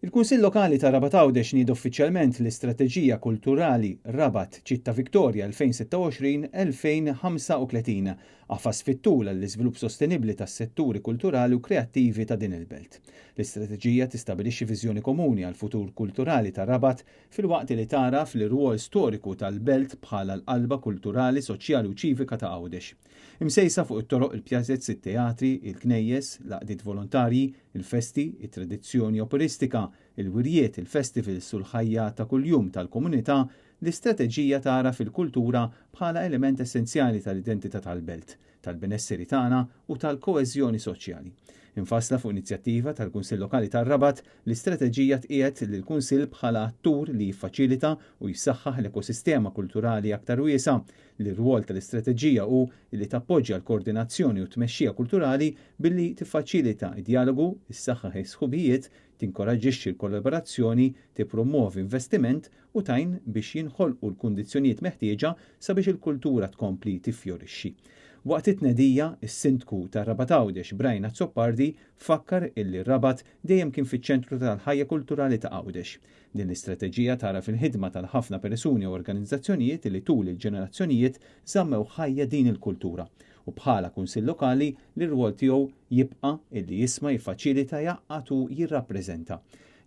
Il-Kunsill Lokali ta' Rabat Għawdex nied uffiċjalment l-Istrateġija Kulturali Rabat Ċitta Viktorja 2026-2035 qafas fit-tul għall-iżvilupp sostenibbli tas-setturi kulturali u kreattivi ta' din il-belt. L-istrateġija tistabilixxi viżjoni komuni għall-futur kulturali ta' Rabat filwaqt li taraf l-irwol storiku tal-belt bħala l-qalba kulturali, soċjali u ċivika ta' Għawdex. Imsejsa fuq it-toroq il-pjażezz, it-teatri, il-knejjes, l-għaqdiet volontarji, il-festi, it-tradizzjoni operistika, il-wirjiet, il-festivals u l-ħajja ta' kuljum tal-komunità, l-istrateġija tara fil-kultura bħala element essenzjali tal-identità tal-belt, tal-benesseri tagħna u tal-koeżjoni soċjali. Infassla fuq inizjattiva tal-Kunsill Lokali tar-Rabat, l-istrateġija tqiegħed lill-Kunsill bħala attur li jiffaċilita u jsaħħaħ l-ekosistema kulturali aktar wiesa. L-irwol tal-istrateġija hu li tappoġġja l-koordinazzjoni u tmexxija kulturali billi tiffaċilita d-dialogu, issaħħaħ is-sħubijiet, tinkoraġġixxi l-kollaborazzjoni, tippromuovi investiment u tajn biex jinħolqu l-kundizzjonijiet meħtieġa sabiex il-kultura tkompli tiffjorixxi. Waqt it-tnedija, is-Sindku ta' Rabat Għawdex Brajn Azzoppardi fakkar illi Rabat dejjem kien fiċ-ċentru tal-ħajja kulturali ta' Għawdex. Din l-istrateġija tara fil-ħidma tal-ħafna persuni u organizzazzjonijiet li tul il-ġenerazzjonijiet żammew ħajja din il-kultura. U bħala Kunsill Lokali l-irwol tiegħu jibqa' illi jisma' jiffaċilita jaqqat u jirrappreżenta.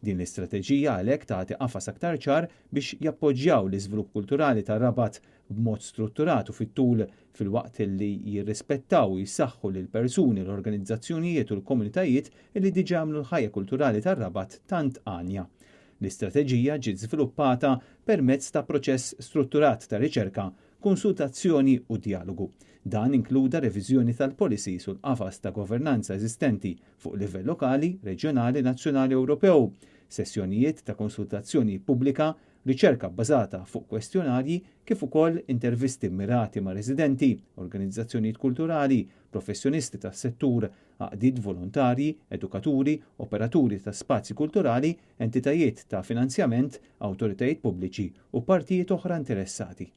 Din l-istrateġija għalhekk tagħti qafas aktar ċar biex jappoġġjaw l-iżvilupp kulturali ta' Rabat b'mod strutturat u fit-tul filwaqt li jirrispettaw u jsaħħu lil persuni, l-organizzazzjonijiet u l-komunitajiet li diġà għamlu l-ħajja kulturali tar-Rabat tant għanja. L-istrateġija ġiet żviluppata permezz ta' proċess strutturat ta' riċerka, konsultazzjoni u dialogu. Dan inkluda reviżjoni tal-policies u l-qafas ta' governanza eżistenti fuq livell lokali, reġjonali, nazzjonali u Ewropew, sessjonijiet ta' konsultazzjoni pubblika, riċerka bbażata fuq kwestjonarji kif ukoll intervisti mirati ma' residenti, organizzazzjonijiet kulturali, professjonisti tas-settur, għaqdiet volontarji, edukaturi, operaturi ta' spazji kulturali, entitajiet ta' finanzjament, awtoritajiet pubbliċi u partijiet oħra interessati.